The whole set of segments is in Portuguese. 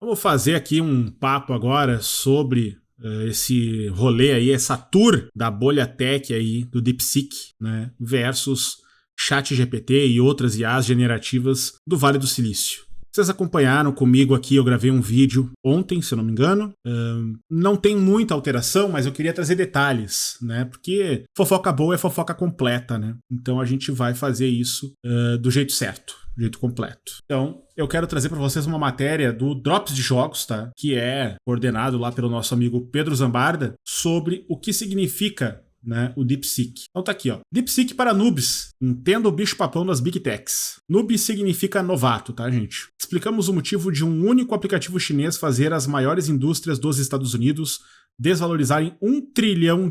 Vamos fazer aqui um papo agora sobre esse rolê aí, essa tour da bolha tech aí do DeepSeek, né, versus ChatGPT e outras IAs generativas do Vale do Silício. Vocês acompanharam comigo aqui, eu gravei um vídeo ontem, se eu não me engano. Não tem muita alteração, mas eu queria trazer detalhes, né? Porque fofoca boa é fofoca completa, né? Então a gente vai fazer isso do jeito certo, do jeito completo. Então, eu quero trazer para vocês uma matéria do Drops de Jogos, tá? Que é coordenado lá pelo nosso amigo Pedro Zambarda, sobre o que significa, né, o DeepSeek. Então tá aqui, ó. DeepSeek para noobs. Entenda o bicho-papão das Big Techs. Noob significa novato, tá, gente? Explicamos o motivo de um único aplicativo chinês fazer as maiores indústrias dos Estados Unidos desvalorizarem $1 trilhão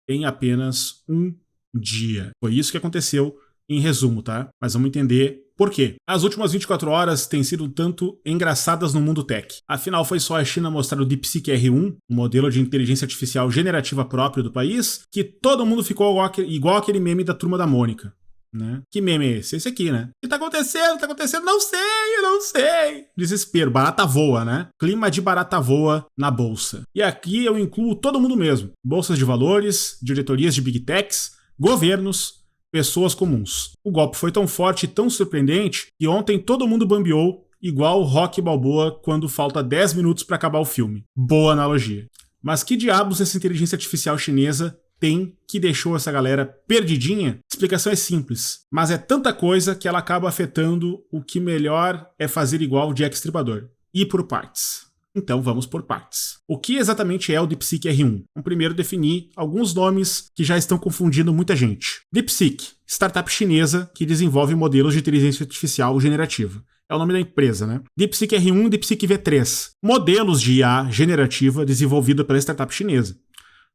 em apenas um dia. Foi isso que aconteceu em resumo, tá? Mas vamos entender por quê. As últimas 24 horas têm sido um tanto engraçadas no mundo tech. Afinal, foi só a China mostrar o DeepSeek R1, um modelo de inteligência artificial generativa próprio do país, que todo mundo ficou igual aquele meme da Turma da Mônica. Né? Que meme é esse? Esse aqui, né? O que tá acontecendo? Tá acontecendo? Não sei, eu não sei. Desespero, barata voa, né? Clima de barata voa na bolsa. E aqui eu incluo todo mundo mesmo. Bolsas de valores, diretorias de Big Techs, governos, pessoas comuns. O golpe foi tão forte e tão surpreendente que ontem todo mundo bambeou igual o Rocky Balboa quando falta 10 minutos para acabar o filme. Boa analogia. Mas que diabos essa inteligência artificial chinesa tem que deixou essa galera perdidinha? A explicação é simples, mas é tanta coisa que ela acaba afetando o que melhor é fazer igual o Jack Estripador. Ir por partes. Então vamos por partes. O que exatamente é o DeepSeek R1? Vamos primeiro definir alguns nomes que já estão confundindo muita gente. DeepSeek, startup chinesa que desenvolve modelos de inteligência artificial generativa. É o nome da empresa, né? DeepSeek R1 e DeepSeek V3. Modelos de IA generativa desenvolvida pela startup chinesa.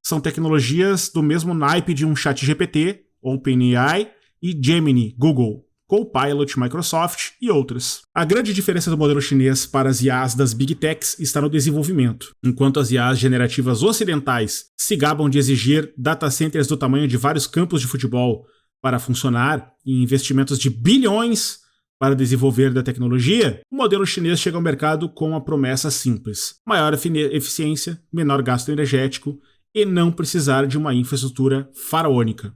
São tecnologias do mesmo naipe de um ChatGPT, OpenAI e Gemini, Google, Copilot, Microsoft e outras. A grande diferença do modelo chinês para as IAs das Big Techs está no desenvolvimento. Enquanto as IAs generativas ocidentais se gabam de exigir data centers do tamanho de vários campos de futebol para funcionar e investimentos de bilhões para desenvolver da tecnologia, o modelo chinês chega ao mercado com uma promessa simples: maior eficiência, menor gasto energético e não precisar de uma infraestrutura faraônica.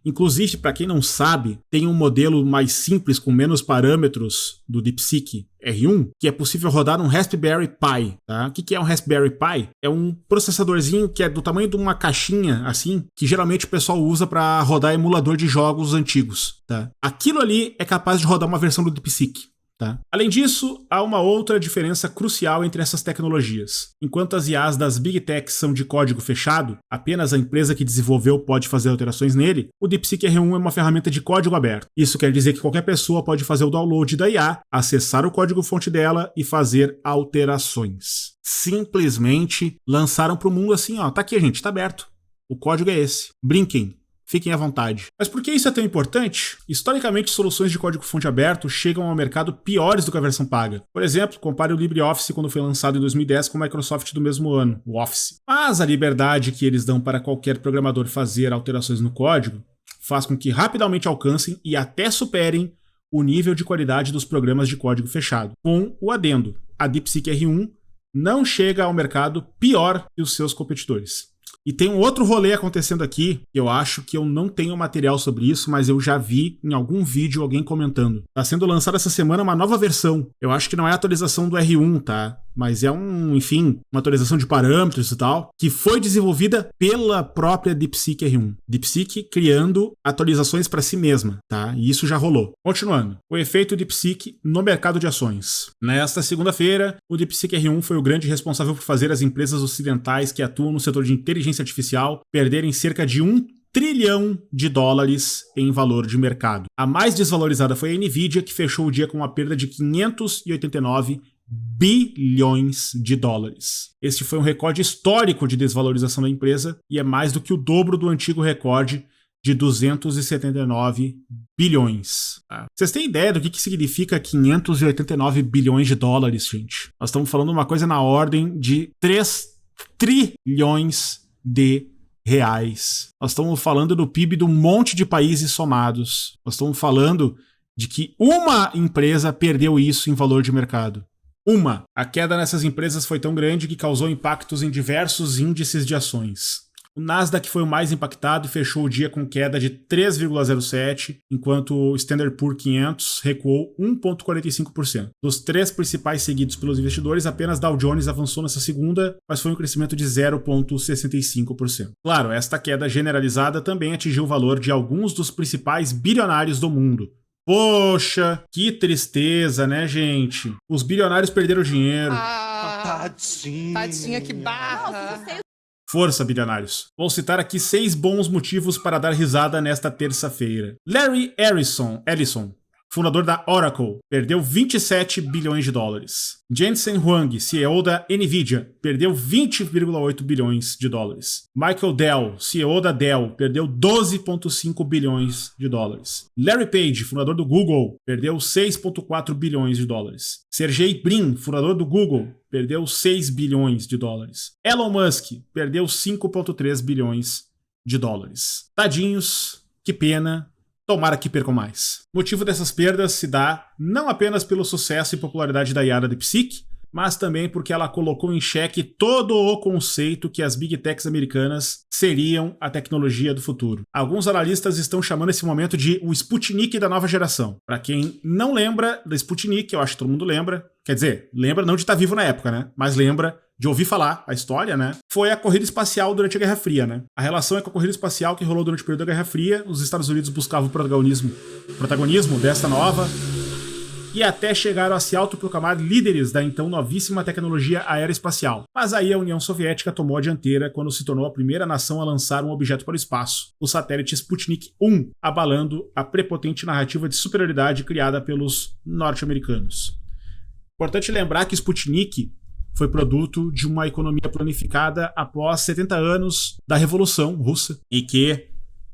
Inclusive, para quem não sabe, tem um modelo mais simples com menos parâmetros do DeepSeek R1, que é possível rodar um Raspberry Pi. Tá? O que é um Raspberry Pi? É um processadorzinho que é do tamanho de uma caixinha, assim, que geralmente o pessoal usa para rodar emulador de jogos antigos. Tá? Aquilo ali é capaz de rodar uma versão do DeepSeek. Tá? Além disso, há uma outra diferença crucial entre essas tecnologias. Enquanto as IAs das Big Techs são de código fechado, apenas a empresa que desenvolveu pode fazer alterações nele, o DeepSeek R1 é uma ferramenta de código aberto. Isso quer dizer que qualquer pessoa pode fazer o download da IA, acessar o código-fonte dela e fazer alterações. Simplesmente lançaram para o mundo assim, ó, tá aqui, gente, tá aberto. O código é esse. Brinquem. Fiquem à vontade. Mas por que isso é tão importante? Historicamente, soluções de código-fonte aberto chegam ao mercado piores do que a versão paga. Por exemplo, compare o LibreOffice quando foi lançado em 2010 com o Microsoft do mesmo ano, o Office. Mas a liberdade que eles dão para qualquer programador fazer alterações no código faz com que rapidamente alcancem e até superem o nível de qualidade dos programas de código fechado. Com o adendo, a DeepSeek R1 não chega ao mercado pior que os seus competidores. E tem um outro rolê acontecendo aqui, que eu acho que eu não tenho material sobre isso, mas eu já vi em algum vídeo alguém comentando. Tá sendo lançada essa semana uma nova versão. Eu acho que não é a atualização do R1, tá? Mas é uma atualização de parâmetros e tal, que foi desenvolvida pela própria DeepSeek R1. DeepSeek criando atualizações para si mesma, tá? E isso já rolou. Continuando. O efeito DeepSeek no mercado de ações. Nesta segunda-feira, o DeepSeek R1 foi o grande responsável por fazer as empresas ocidentais que atuam no setor de inteligência artificial perderem cerca de $1 trilhão em valor de mercado. A mais desvalorizada foi a Nvidia, que fechou o dia com uma perda de 589 bilhões de dólares. Este foi um recorde histórico de desvalorização da empresa e é mais do que o dobro do antigo recorde de 279 bilhões. Vocês têm ideia do que significa 589 bilhões de dólares, gente? Nós estamos falando uma coisa na ordem de 3 trilhões de reais. Nós estamos falando do PIB de um monte de países somados. Nós estamos falando de que uma empresa perdeu isso em valor de mercado. A queda nessas empresas foi tão grande que causou impactos em diversos índices de ações. O Nasdaq foi o mais impactado e fechou o dia com queda de 3,07%, enquanto o Standard Poor's 500 recuou 1,45%. Dos 3 principais seguidos pelos investidores, apenas Dow Jones avançou nessa segunda, mas foi um crescimento de 0,65%. Claro, esta queda generalizada também atingiu o valor de alguns dos principais bilionários do mundo. Poxa, que tristeza, né, gente? Os bilionários perderam dinheiro. Tadinha, que barra. Força, bilionários. Vou citar aqui 6 bons motivos para dar risada nesta terça-feira. Larry Ellison, fundador da Oracle, perdeu 27 bilhões de dólares. Jensen Huang, CEO da Nvidia, perdeu 20,8 bilhões de dólares. Michael Dell, CEO da Dell, perdeu 12,5 bilhões de dólares. Larry Page, fundador do Google, perdeu 6,4 bilhões de dólares. Sergey Brin, fundador do Google, perdeu 6 bilhões de dólares. Elon Musk perdeu 5,3 bilhões de dólares. Tadinhos, que pena. Tomara que percam mais. O motivo dessas perdas se dá não apenas pelo sucesso e popularidade da IA da DeepSeek, mas também porque ela colocou em xeque todo o conceito que as Big Techs americanas seriam a tecnologia do futuro. Alguns analistas estão chamando esse momento de o Sputnik da nova geração. Para quem não lembra da Sputnik, eu acho que todo mundo lembra, quer dizer, lembra não de estar vivo na época, né? Mas lembra de ouvir falar a história, né? Foi a corrida espacial durante a Guerra Fria, né? A relação é com a corrida espacial que rolou durante o período da Guerra Fria. Os Estados Unidos buscavam o protagonismo desta nova e até chegaram a se autoproclamar líderes da então novíssima tecnologia aeroespacial. Mas aí a União Soviética tomou a dianteira quando se tornou a primeira nação a lançar um objeto para o espaço, o satélite Sputnik 1, abalando a prepotente narrativa de superioridade criada pelos norte-americanos. Importante lembrar que Sputnik foi produto de uma economia planificada após 70 anos da Revolução Russa e que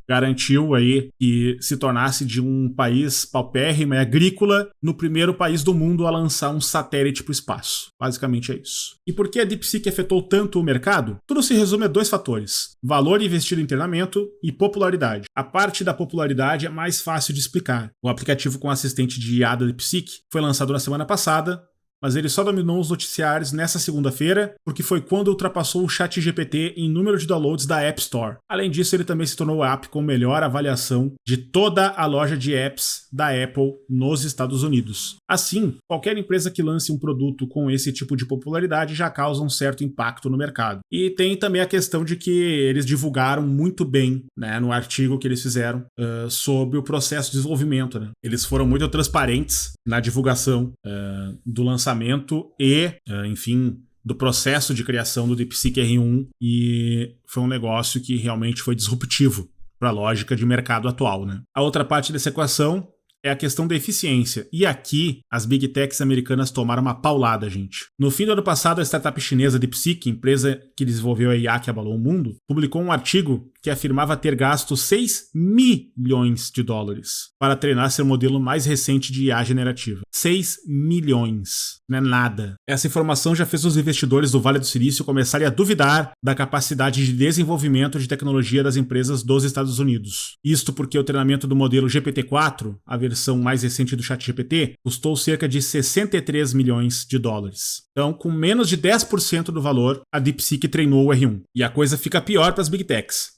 garantiu aí que se tornasse de um país paupérrimo e agrícola no primeiro país do mundo a lançar um satélite para o espaço. Basicamente é isso. E por que a DeepSeek afetou tanto o mercado? Tudo se resume a 2 fatores: valor investido em treinamento e popularidade. A parte da popularidade é mais fácil de explicar. O aplicativo com assistente de IA da DeepSeek foi lançado na semana passada, mas ele só dominou os noticiários nessa segunda-feira, porque foi quando ultrapassou o ChatGPT em número de downloads da App Store. Além disso, ele também se tornou o app com melhor avaliação de toda a loja de apps da Apple nos Estados Unidos. Assim, qualquer empresa que lance um produto com esse tipo de popularidade já causa um certo impacto no mercado. E tem também a questão de que eles divulgaram muito bem, né, no artigo que eles fizeram sobre o processo de desenvolvimento, né? Eles foram muito transparentes na divulgação do lançamento e, enfim, do processo de criação do DeepSeek R1, e foi um negócio que realmente foi disruptivo para a lógica de mercado atual, né? A outra parte dessa equação é a questão da eficiência. E aqui, as Big Techs americanas tomaram uma paulada, gente. No fim do ano passado, a startup chinesa DeepSeek, empresa que desenvolveu a IA que abalou o mundo, publicou um artigo que afirmava ter gasto 6 milhões de dólares para treinar seu modelo mais recente de IA generativa. 6 milhões. Não é nada. Essa informação já fez os investidores do Vale do Silício começarem a duvidar da capacidade de desenvolvimento de tecnologia das empresas dos Estados Unidos. Isto porque o treinamento do modelo GPT-4, a versão mais recente do ChatGPT, custou cerca de 63 milhões de dólares. Então, com menos de 10% do valor, a DeepSeek treinou o R1. E a coisa fica pior para as Big Techs.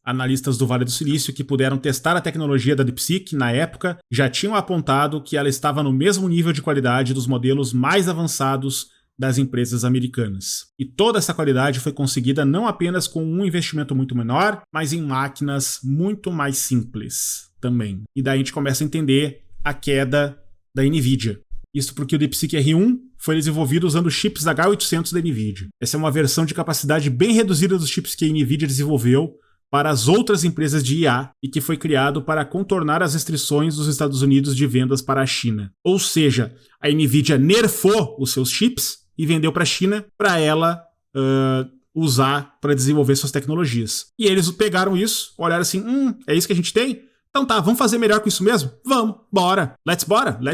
Analistas do Vale do Silício que puderam testar a tecnologia da DeepSeek na época já tinham apontado que ela estava no mesmo nível de qualidade dos modelos mais avançados das empresas americanas. E toda essa qualidade foi conseguida não apenas com um investimento muito menor, mas em máquinas muito mais simples também. E daí a gente começa a entender a queda da Nvidia. Isso porque o DeepSeek R1 foi desenvolvido usando chips H800 da Nvidia. Essa é uma versão de capacidade bem reduzida dos chips que a Nvidia desenvolveu para as outras empresas de IA e que foi criado para contornar as restrições dos Estados Unidos de vendas para a China. Ou seja, a Nvidia nerfou os seus chips e vendeu para a China para ela usar para desenvolver suas tecnologias. E eles pegaram isso, olharam assim, é isso que a gente tem? Então tá, vamos fazer melhor com isso mesmo? Vamos, bora. Let's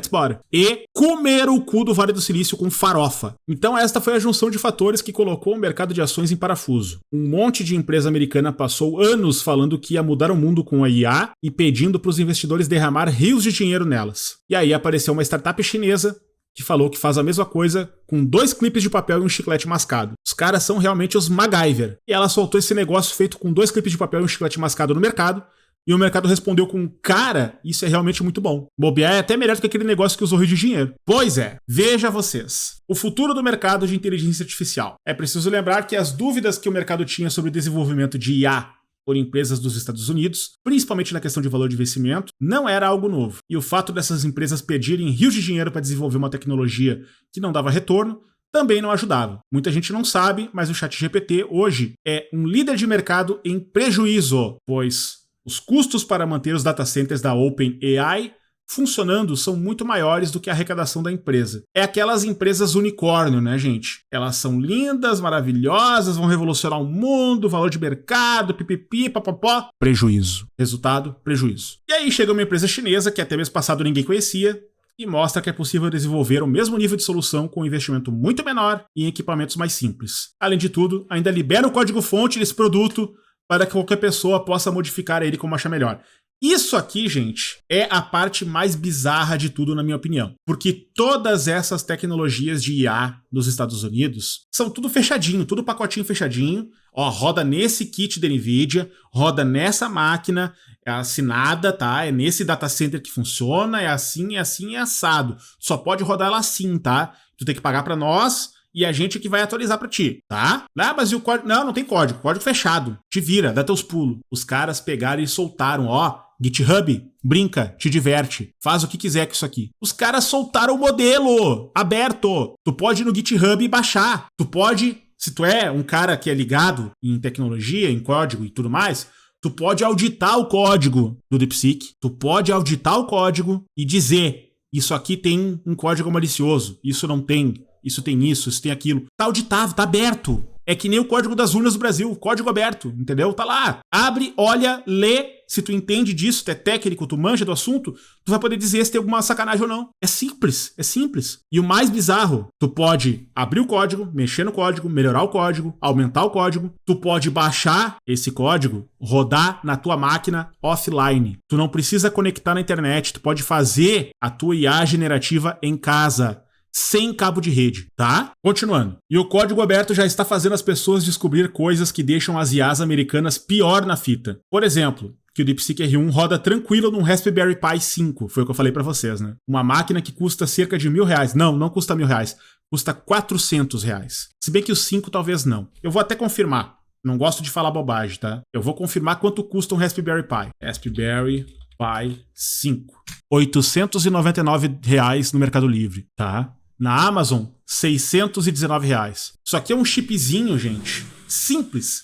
bora. E comeram o cu do Vale do Silício com farofa. Então esta foi a junção de fatores que colocou o mercado de ações em parafuso. Um monte de empresa americana passou anos falando que ia mudar o mundo com a IA e pedindo para os investidores derramar rios de dinheiro nelas. E aí apareceu uma startup chinesa que falou que faz a mesma coisa com 2 clipes de papel e um chiclete mascado. Os caras são realmente os MacGyver. E ela soltou esse negócio feito com 2 clipes de papel e um chiclete mascado no mercado, e o mercado respondeu com: cara, isso é realmente muito bom. Bobear é até melhor do que aquele negócio que usou Rio de Dinheiro. Pois é, veja vocês. O futuro do mercado de inteligência artificial. É preciso lembrar que as dúvidas que o mercado tinha sobre o desenvolvimento de IA por empresas dos Estados Unidos, principalmente na questão de valor de investimento, não era algo novo. E o fato dessas empresas pedirem rios de dinheiro para desenvolver uma tecnologia que não dava retorno também não ajudava. Muita gente não sabe, mas o ChatGPT hoje é um líder de mercado em prejuízo, pois os custos para manter os data centers da OpenAI funcionando são muito maiores do que a arrecadação da empresa. É aquelas empresas unicórnio, né, gente? Elas são lindas, maravilhosas, vão revolucionar o mundo, valor de mercado, pipipi, papapó. Prejuízo. Resultado, prejuízo. E aí chega uma empresa chinesa que até mês passado ninguém conhecia e mostra que é possível desenvolver o mesmo nível de solução com um investimento muito menor e em equipamentos mais simples. Além de tudo, ainda libera o código-fonte desse produto para que qualquer pessoa possa modificar ele como achar melhor. Isso aqui, gente, é a parte mais bizarra de tudo, na minha opinião. Porque todas essas tecnologias de IA dos Estados Unidos são tudo fechadinho, tudo pacotinho fechadinho. Ó, roda nesse kit da NVIDIA, roda nessa máquina, é assinada, tá? É nesse data center que funciona, é assim, é assado. Só pode rodar ela assim, tá? Tu tem que pagar pra nós e a gente que vai atualizar pra ti, tá? Ah, mas e o código? Não, não tem código. Código fechado. Te vira, dá teus pulos. Os caras pegaram e soltaram, ó. GitHub, brinca, te diverte, faz o que quiser com isso aqui. Os caras soltaram o modelo aberto. Tu pode ir no GitHub e baixar. Tu pode, se tu é um cara que é ligado em tecnologia, em código e tudo mais, tu pode auditar o código do DeepSeek. Tu pode auditar o código e dizer: isso aqui tem um código malicioso, isso não tem, isso tem isso tem aquilo. Tá auditado, tá aberto. É que nem o código das urnas do Brasil, código aberto, entendeu? Tá lá. Abre, olha, lê. Se tu entende disso, tu é técnico, tu manja do assunto, tu vai poder dizer se tem alguma sacanagem ou não. É simples, é simples. E o mais bizarro, tu pode abrir o código, mexer no código, melhorar o código, aumentar o código. Tu pode baixar esse código, rodar na tua máquina offline. Tu não precisa conectar na internet, tu pode fazer a tua IA generativa em casa, sem cabo de rede, tá? Continuando. E o código aberto já está fazendo as pessoas descobrir coisas que deixam as IAs americanas pior na fita. Por exemplo, que o DeepSeek R1 roda tranquilo num Raspberry Pi 5. Foi o que eu falei pra vocês, né? Uma máquina que custa cerca de R$1.000. Não custa R$1.000. Custa R$400. Se bem que o 5 talvez não. Eu vou até confirmar. Não gosto de falar bobagem, tá? Eu vou confirmar quanto custa um Raspberry Pi. Raspberry Pi 5. R$899 no Mercado Livre, tá? Na Amazon, R$619. Isso aqui é um chipzinho, gente. Simples.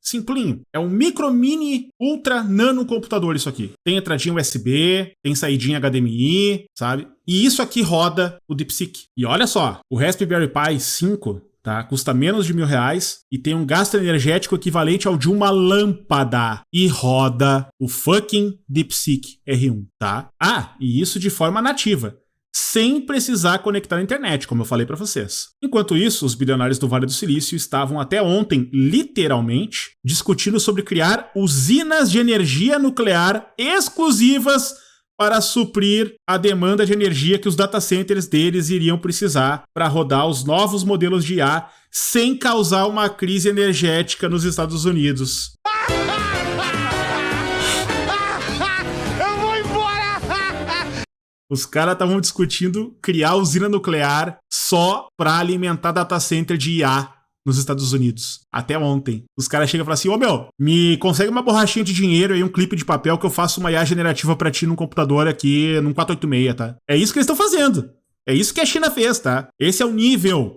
Simplinho. É um micro, mini, ultra, nano computador isso aqui. Tem entradinha USB, tem saidinha HDMI, sabe? E isso aqui roda o DeepSeek. E olha só, o Raspberry Pi 5, tá? Custa menos de R$1.000 e tem um gasto energético equivalente ao de uma lâmpada. E roda o fucking DeepSeek R1, tá? Ah, e isso de forma nativa, sem precisar conectar na internet, como eu falei para vocês. Enquanto isso, os bilionários do Vale do Silício estavam até ontem, literalmente, discutindo sobre criar usinas de energia nuclear exclusivas para suprir a demanda de energia que os data centers deles iriam precisar para rodar os novos modelos de IA sem causar uma crise energética nos Estados Unidos. Os caras estavam discutindo criar usina nuclear só para alimentar data center de IA nos Estados Unidos. Até ontem. Os caras chegam e falam assim: ô meu, me consegue uma borrachinha de dinheiro e um clipe de papel que eu faço uma IA generativa pra ti num computador aqui, num 486, tá? É isso que eles estão fazendo. É isso que a China fez, tá? Esse é o nível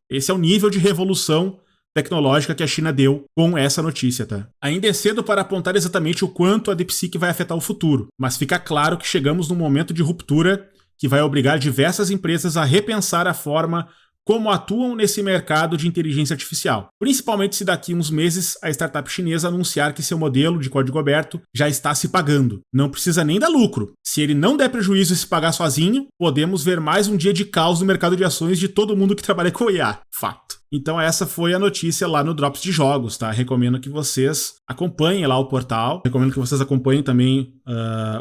de revolução tecnológica que a China deu com essa notícia, tá? Ainda é cedo para apontar exatamente o quanto a DeepSeek vai afetar o futuro, mas fica claro que chegamos num momento de ruptura que vai obrigar diversas empresas a repensar a forma como atuam nesse mercado de inteligência artificial. Principalmente se daqui uns meses a startup chinesa anunciar que seu modelo de código aberto já está se pagando. Não precisa nem dar lucro. Se ele não der prejuízo e se pagar sozinho, podemos ver mais um dia de caos no mercado de ações de todo mundo que trabalha com IA. Fato. Então essa foi a notícia lá no Drops de Jogos, tá? Recomendo que vocês acompanhem lá o portal. Recomendo que vocês acompanhem também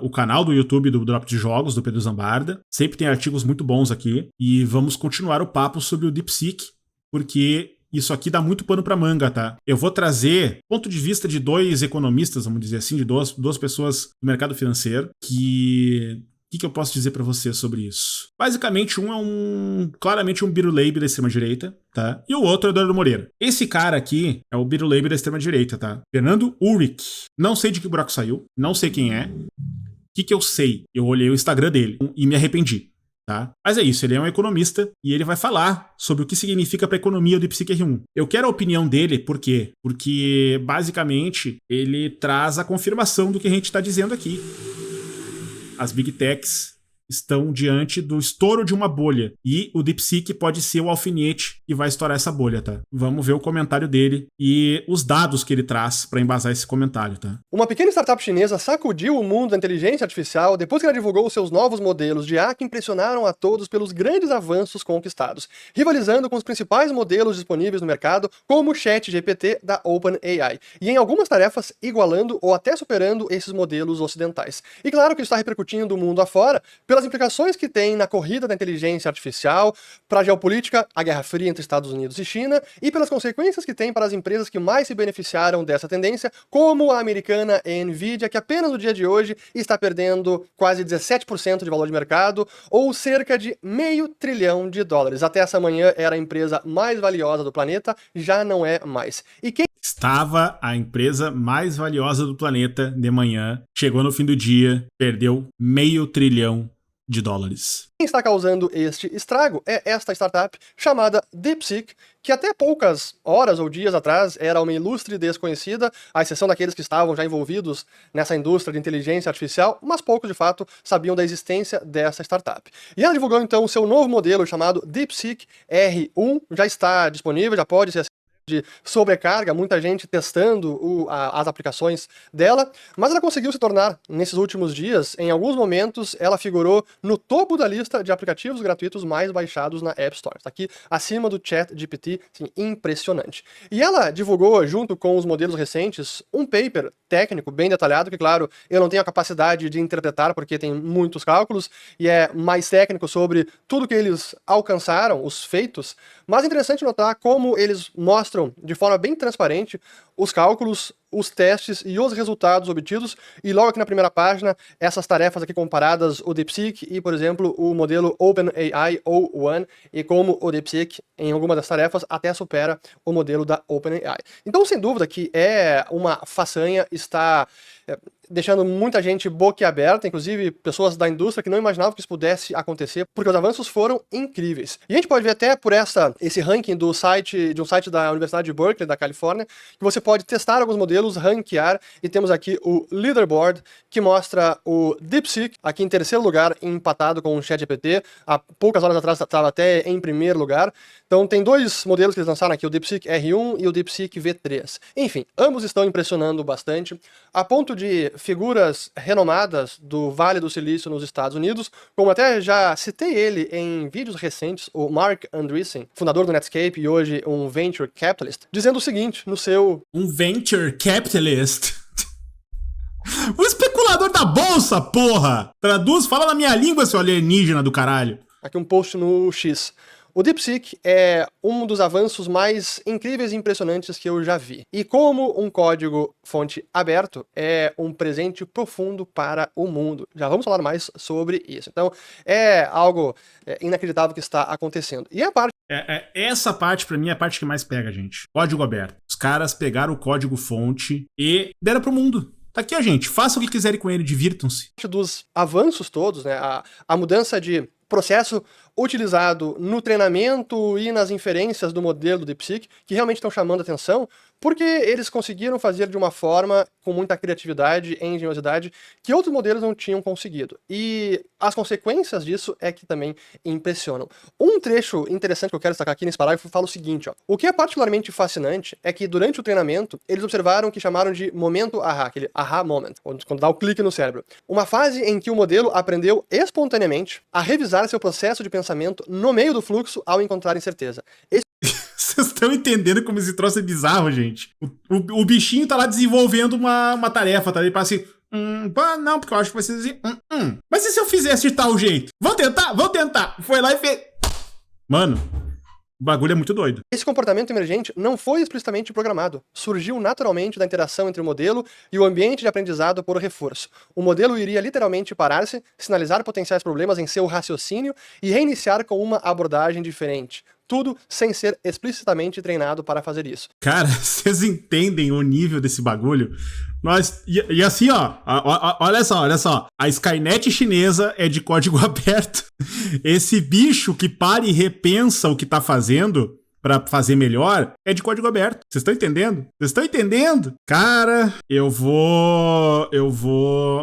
o canal do YouTube do Drops de Jogos, do Pedro Zambarda. Sempre tem artigos muito bons aqui. E vamos continuar o papo sobre o DeepSeek, porque isso aqui dá muito pano pra manga, tá? Eu vou trazer ponto de vista de dois economistas, vamos dizer assim, de duas pessoas do mercado financeiro, que... O que eu posso dizer pra você sobre isso? Basicamente, um é claramente um Biruleibe da extrema-direita, tá? E o outro é o Eduardo Moreira. Esse cara aqui é o Biruleibe da extrema-direita, tá? Fernando Ulrich. Não sei de que buraco saiu, não sei quem é. O que eu sei? Eu olhei o Instagram dele e me arrependi, tá? Mas é isso, ele é um economista e ele vai falar sobre o que significa pra economia do DeepSeek R1. Eu quero a opinião dele, por quê? Porque, basicamente, ele traz a confirmação do que a gente tá dizendo aqui. As Big Techs estão diante do estouro de uma bolha. E o DeepSeek pode ser o alfinete que vai estourar essa bolha, tá? Vamos ver o comentário dele e os dados que ele traz para embasar esse comentário, tá? Uma pequena startup chinesa sacudiu o mundo da inteligência artificial depois que ela divulgou os seus novos modelos de IA que impressionaram a todos pelos grandes avanços conquistados, rivalizando com os principais modelos disponíveis no mercado, como o ChatGPT da OpenAI, e em algumas tarefas igualando ou até superando esses modelos ocidentais. E claro que isso está repercutindo o mundo afora, pelas implicações que tem na corrida da inteligência artificial, para a geopolítica, a Guerra Fria entre Estados Unidos e China, e pelas consequências que tem para as empresas que mais se beneficiaram dessa tendência, como a americana Nvidia, que apenas no dia de hoje está perdendo quase 17% de valor de mercado, ou cerca de $500 bilhão. Até essa manhã era a empresa mais valiosa do planeta, já não é mais. E quem estava a empresa mais valiosa do planeta de manhã, chegou no fim do dia, perdeu $500 bilhão. Quem está causando este estrago é esta startup chamada DeepSeek, que até poucas horas ou dias atrás era uma ilustre desconhecida, à exceção daqueles que estavam já envolvidos nessa indústria de inteligência artificial, mas poucos de fato sabiam da existência dessa startup. E ela divulgou então o seu novo modelo chamado DeepSeek R1, já está disponível, já pode ser de sobrecarga, muita gente testando as aplicações dela, mas ela conseguiu se tornar, nesses últimos dias, em alguns momentos, ela figurou no topo da lista de aplicativos gratuitos mais baixados na App Store. Está aqui acima do ChatGPT, assim, impressionante. E ela divulgou, junto com os modelos recentes, um paper técnico bem detalhado, que, claro, eu não tenho a capacidade de interpretar, porque tem muitos cálculos, e é mais técnico sobre tudo que eles alcançaram, os feitos, mas é interessante notar como eles mostram de forma bem transparente os cálculos, os testes e os resultados obtidos, e logo aqui na primeira página, essas tarefas aqui comparadas, o DeepSeek e, por exemplo, o modelo OpenAI ou One, e como o DeepSeek, em alguma das tarefas, até supera o modelo da OpenAI. Então, sem dúvida que é uma façanha, está deixando muita gente boquiaberta, inclusive pessoas da indústria que não imaginavam que isso pudesse acontecer, porque os avanços foram incríveis. E a gente pode ver até por esse ranking de um site da Universidade de Berkeley, da Califórnia, que você pode testar alguns modelos, ranquear, e temos aqui o leaderboard, que mostra o DeepSeek, aqui em terceiro lugar, empatado com o ChatGPT, há poucas horas atrás estava até em primeiro lugar. Então tem dois modelos que eles lançaram aqui, o DeepSeek R1 e o DeepSeek V3. Enfim, ambos estão impressionando bastante, a ponto de figuras renomadas do Vale do Silício nos Estados Unidos, como até já citei ele em vídeos recentes, o Mark Andreessen, fundador do Netscape e hoje um Venture Capitalist, dizendo o seguinte no seu... Um Venture Capitalist? O especulador da bolsa, porra! Traduz, fala na minha língua, seu alienígena do caralho. Aqui um post no X. O DeepSeek é um dos avanços mais incríveis e impressionantes que eu já vi. E como um código-fonte aberto, é um presente profundo para o mundo. Já vamos falar mais sobre isso. Então, é algo inacreditável que está acontecendo. E a parte... Essa parte, pra mim, é a parte que mais pega, gente. Código aberto. Os caras pegaram o código-fonte e deram pro mundo. Tá aqui, ó, gente. Façam o que quiserem com ele, divirtam-se. Dos avanços todos, né? A mudança de processo utilizado no treinamento e nas inferências do modelo do DeepSeek, que realmente estão chamando a atenção, porque eles conseguiram fazer de uma forma com muita criatividade e engenhosidade que outros modelos não tinham conseguido. E as consequências disso é que também impressionam. Um trecho interessante que eu quero destacar aqui nesse parágrafo fala o seguinte, ó. O que é particularmente fascinante é que durante o treinamento eles observaram o que chamaram de momento aha, aquele aha moment, quando dá o clique no cérebro. Uma fase em que o modelo aprendeu espontaneamente a revisar seu processo de pensamento no meio do fluxo ao encontrar incerteza. Vocês estão entendendo como esse troço é bizarro, gente? O bichinho tá lá desenvolvendo uma tarefa, tá? Ele fala assim, não, porque eu acho que vai ser assim, Mas e se eu fizesse de tal jeito? Vamos tentar, vamos tentar. Foi lá e fez... Mano, o bagulho é muito doido. Esse comportamento emergente não foi explicitamente programado. Surgiu naturalmente da interação entre o modelo e o ambiente de aprendizado por reforço. O modelo iria literalmente parar-se, sinalizar potenciais problemas em seu raciocínio e reiniciar com uma abordagem diferente. Tudo sem ser explicitamente treinado para fazer isso. Cara, vocês entendem o nível desse bagulho? E assim, ó, olha só. A Skynet chinesa é de código aberto. Esse bicho que para e repensa o que tá fazendo pra fazer melhor é de código aberto. Vocês estão entendendo? Vocês estão entendendo? Cara, eu vou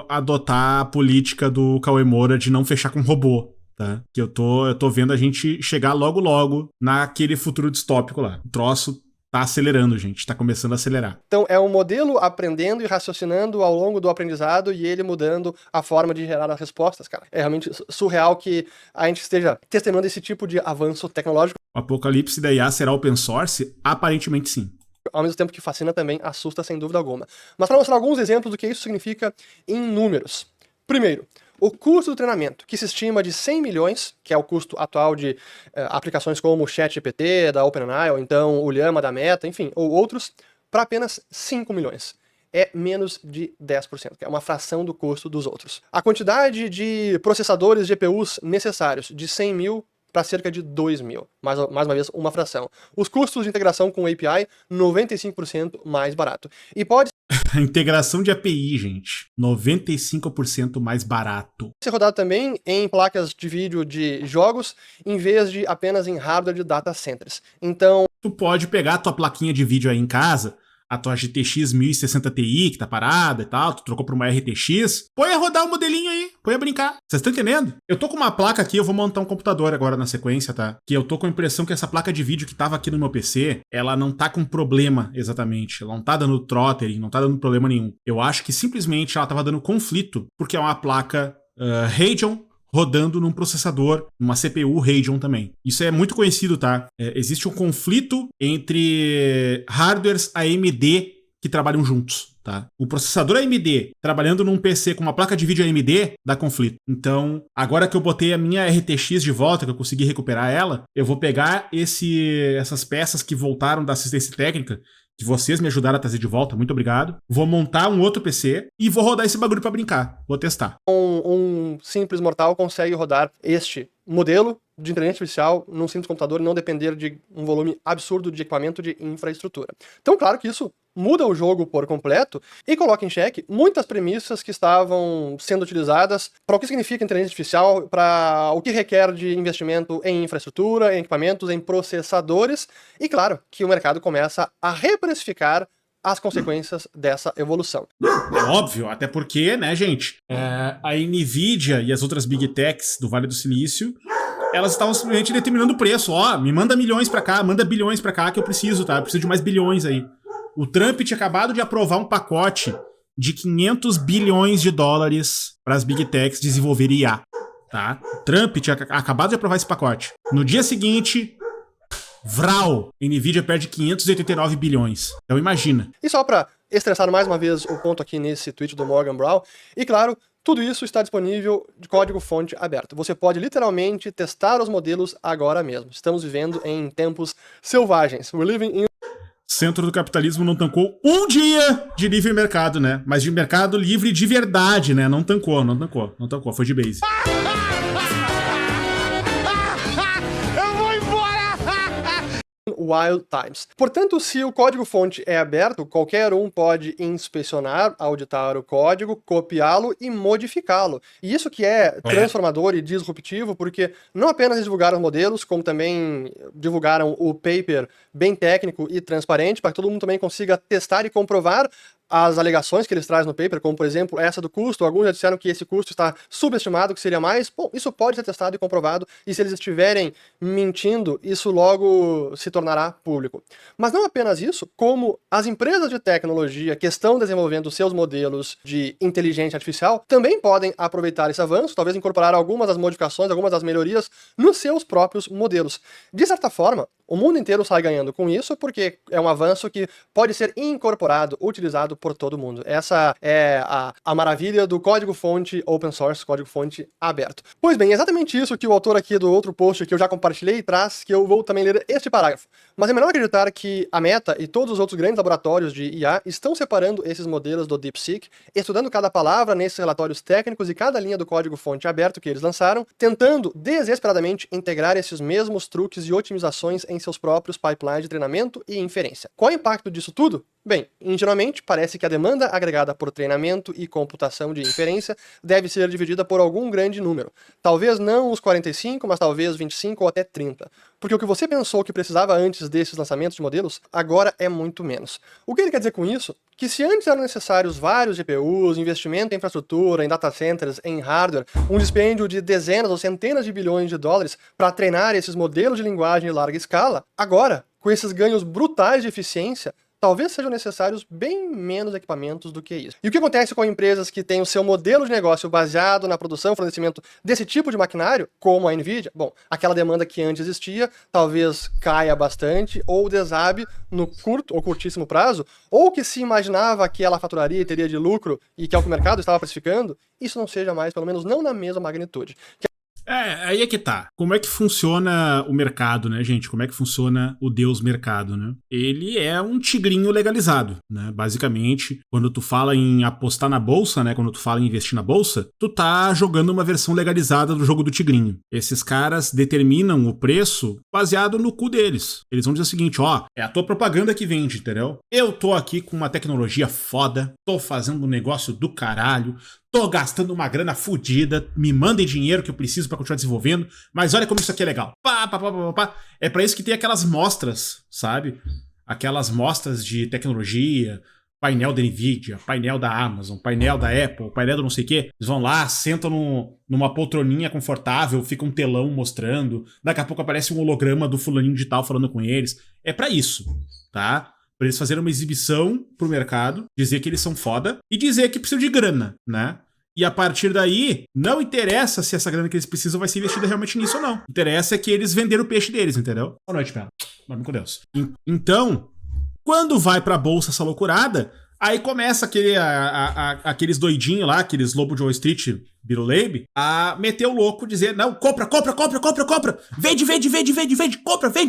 adotar a política do Cauê Moura de não fechar com robô. Tá? Que eu tô vendo a gente chegar logo naquele futuro distópico lá. O troço tá acelerando, gente. Tá começando a acelerar. Então é um modelo aprendendo e raciocinando ao longo do aprendizado e ele mudando a forma de gerar as respostas, cara. É realmente surreal que a gente esteja testemunhando esse tipo de avanço tecnológico. O apocalipse da IA será open source? Aparentemente sim. Ao mesmo tempo que fascina também, assusta sem dúvida alguma. Mas para mostrar alguns exemplos do que isso significa em números. Primeiro, o custo do treinamento, que se estima de 100 milhões, que é o custo atual de aplicações como o ChatGPT da OpenAI, ou então o Llama da Meta, enfim, ou outros, para apenas 5 milhões. É menos de 10%, que é uma fração do custo dos outros. A quantidade de processadores GPUs necessários, de 100 mil para cerca de 2 mil. Mais uma vez, uma fração. Os custos de integração com o API, 95% mais barato. E pode A integração de API, gente, 95% mais barato. ser rodado também em placas de vídeo de jogos, em vez de apenas em hardware de data centers. Então, tu pode pegar a tua plaquinha de vídeo aí em casa, a tua GTX 1060 Ti, que tá parada e tal, tu trocou pra uma RTX, põe a rodar o modelinho aí, põe a brincar. Vocês estão entendendo? Eu tô com uma placa aqui, eu vou montar um computador agora na sequência, tá? Que eu tô com a impressão que essa placa de vídeo que tava aqui no meu PC, ela não tá com problema exatamente. Ela não tá dando throttling, não tá dando problema nenhum. Eu acho que simplesmente ela tava dando conflito, porque é uma placa Radeon, rodando num processador, numa CPU Radeon também. Isso é muito conhecido, tá? Existe um conflito entre hardwares AMD que trabalham juntos, tá? O processador AMD trabalhando num PC com uma placa de vídeo AMD dá conflito. Então, agora que eu botei a minha RTX de volta, que eu consegui recuperar ela, eu vou pegar essas peças que voltaram da assistência técnica, que vocês me ajudaram a trazer de volta, muito obrigado. Vou montar um outro PC e vou rodar esse bagulho pra brincar. Vou testar. Um simples mortal consegue rodar este modelo de inteligência artificial num simples computador e não depender de um volume absurdo de equipamento de infraestrutura. Então, claro que isso muda o jogo por completo e coloca em xeque muitas premissas que estavam sendo utilizadas para o que significa inteligência artificial, para o que requer de investimento em infraestrutura, em equipamentos, em processadores, e claro que o mercado começa a reprecificar as consequências dessa evolução. É óbvio, até porque, né, gente, a Nvidia e as outras Big Techs do Vale do Silício, elas estavam simplesmente determinando o preço. Ó, me manda milhões pra cá, manda bilhões pra cá que eu preciso, tá? Eu preciso de mais bilhões aí. O Trump tinha acabado de aprovar um pacote de 500 bilhões de dólares para as Big Techs desenvolverem IA, tá? O Trump tinha acabado de aprovar esse pacote. No dia seguinte, vral, Nvidia perde 589 bilhões. Então imagina. E só para estressar mais uma vez o ponto aqui nesse tweet do Morgan Brown, e claro, tudo isso está disponível de código-fonte aberto. Você pode literalmente testar os modelos agora mesmo. Estamos vivendo em tempos selvagens. We're living in... Centro do capitalismo não tancou um dia de livre mercado, né? Mas de mercado livre de verdade, né? Não tancou, foi de base. Wild Times. Portanto, se o código-fonte é aberto, qualquer um pode inspecionar, auditar o código, copiá-lo e modificá-lo. E isso que é transformador e disruptivo, porque não apenas divulgaram modelos, como também divulgaram o paper bem técnico e transparente, para que todo mundo também consiga testar e comprovar as alegações que eles trazem no paper, como por exemplo essa do custo. Alguns já disseram que esse custo está subestimado, que seria mais. Bom, isso pode ser testado e comprovado, e se eles estiverem mentindo, isso logo se tornará público. Mas não apenas isso, como as empresas de tecnologia que estão desenvolvendo seus modelos de inteligência artificial também podem aproveitar esse avanço, talvez incorporar algumas das modificações, algumas das melhorias nos seus próprios modelos. De certa forma, O mundo inteiro sai ganhando com isso, porque é um avanço que pode ser incorporado, utilizado por todo mundo. Essa é a maravilha do código-fonte open source, código-fonte aberto. Pois bem, é exatamente isso que o autor aqui do outro post que eu já compartilhei traz, que eu vou também ler este parágrafo. Mas é melhor acreditar que a Meta e todos os outros grandes laboratórios de IA estão separando esses modelos do DeepSeek, estudando cada palavra nesses relatórios técnicos e cada linha do código-fonte aberto que eles lançaram, tentando desesperadamente integrar esses mesmos truques e otimizações em seus próprios pipelines de treinamento e inferência. Qual é o impacto disso tudo? Bem, ingenuamente, parece que a demanda agregada por treinamento e computação de inferência deve ser dividida por algum grande número. Talvez não os 45, mas talvez 25 ou até 30. Porque o que você pensou que precisava antes desses lançamentos de modelos, agora é muito menos. O que ele quer dizer com isso? Que se antes eram necessários vários GPUs, investimento em infraestrutura, em data centers, em hardware, um dispêndio de dezenas ou centenas de bilhões de dólares para treinar esses modelos de linguagem de larga escala, agora, com esses ganhos brutais de eficiência, talvez sejam necessários bem menos equipamentos do que isso. E o que acontece com empresas que têm o seu modelo de negócio baseado na produção e fornecimento desse tipo de maquinário, como a Nvidia? Bom, aquela demanda que antes existia talvez caia bastante ou desabe no curto ou curtíssimo prazo, ou que se imaginava que ela faturaria e teria de lucro e que é o que o mercado estava precificando, isso não seja mais, pelo menos não na mesma magnitude. Aí é que tá. Como é que funciona o mercado, né, gente? Como é que funciona o Deus mercado, né? Ele é um tigrinho legalizado, né? Basicamente, quando tu fala em apostar na bolsa, né? Quando tu fala em investir na bolsa, tu tá jogando uma versão legalizada do jogo do tigrinho. Esses caras determinam o preço baseado no cu deles. Eles vão dizer o seguinte, ó, é a tua propaganda que vende, entendeu? Eu tô aqui com uma tecnologia foda, tô fazendo um negócio do caralho, tô gastando uma grana fodida, me mandem dinheiro que eu preciso pra continuar desenvolvendo, mas olha como isso aqui é legal. É pra isso que tem aquelas mostras, sabe? Aquelas mostras de tecnologia, painel da Nvidia, painel da Amazon, painel da Apple, painel do não sei o quê. Eles vão lá, sentam numa poltroninha confortável, fica um telão mostrando, daqui a pouco aparece um holograma do fulaninho digital falando com eles. É pra isso, tá? Pra eles fazerem uma exibição pro mercado, dizer que eles são foda e dizer que precisam de grana, né? E a partir daí, não interessa se essa grana que eles precisam vai ser investida realmente nisso ou não. Interessa é que eles venderam o peixe deles, entendeu? Boa noite, Pela. Dorme com Deus. Então, quando vai pra bolsa essa loucurada, aí começa aqueles doidinhos lá, aqueles lobo de Wall Street, Biruleibe, a meter o louco, dizer, não, compra, vende,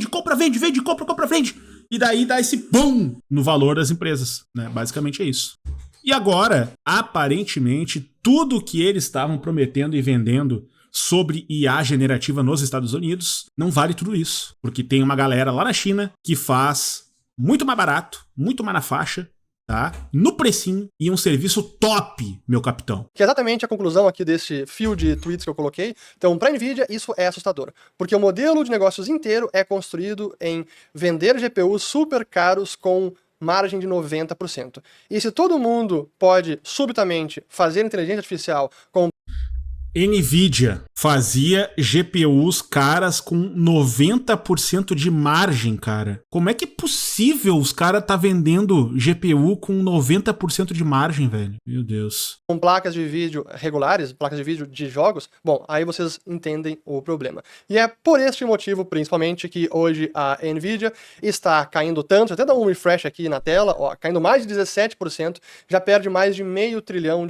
compra, vende. E daí dá esse boom no valor das empresas, né? Basicamente é isso. E agora, aparentemente, tudo que eles estavam prometendo e vendendo sobre IA generativa nos Estados Unidos não vale tudo isso. Porque tem uma galera lá na China que faz muito mais barato, muito mais na faixa, tá? No precinho e um serviço top, meu capitão. Que é exatamente a conclusão aqui desse fio de tweets que eu coloquei. Então, para a Nvidia, isso é assustador. Porque o modelo de negócios inteiro é construído em vender GPUs super caros com margem de 90%. E se todo mundo pode, subitamente, fazer inteligência artificial com Nvidia fazia GPUs caras com 90% de margem, cara. Como é que é possível os caras tá vendendo GPU com 90% de margem, velho? Meu Deus. Com placas de vídeo regulares, placas de vídeo de jogos, bom, aí vocês entendem o problema. E é por este motivo, principalmente, que hoje a Nvidia está caindo tanto, até dá um refresh aqui na tela, ó, caindo mais de 17%, já perde mais de $500 bilhão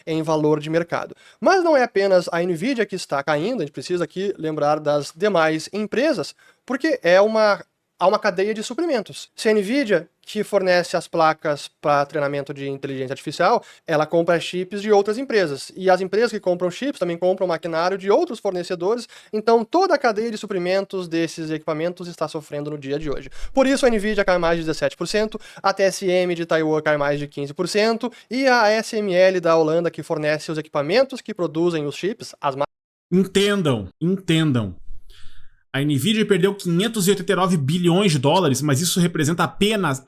em valor de mercado. Mas não é apenas a Nvidia que está caindo, a gente precisa aqui lembrar das demais empresas, porque há uma cadeia de suprimentos. Se a Nvidia, que fornece as placas para treinamento de inteligência artificial, ela compra chips de outras empresas. E as empresas que compram chips também compram maquinário de outros fornecedores, então toda a cadeia de suprimentos desses equipamentos está sofrendo no dia de hoje. Por isso a Nvidia cai mais de 17%, a TSM de Taiwan cai mais de 15%, e a ASML da Holanda, que fornece os equipamentos que produzem os chips, as Entendam. A Nvidia perdeu 589 bilhões de dólares, mas isso representa apenas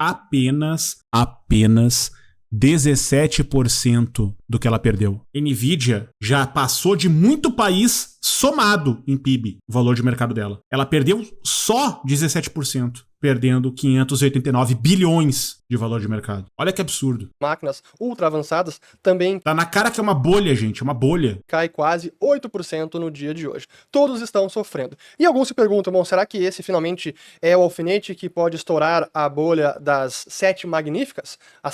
17% do que ela perdeu. Nvidia já passou de muito país somado em PIB, o valor de mercado dela. Ela perdeu só 17%. perdendo 589 bilhões de valor de mercado. Olha que absurdo. Máquinas ultra avançadas também tá na cara que é uma bolha, gente, é uma bolha. Cai quase 8% no dia de hoje. Todos estão sofrendo. E alguns se perguntam, bom, será que esse finalmente é o alfinete que pode estourar a bolha das 7 magníficas? As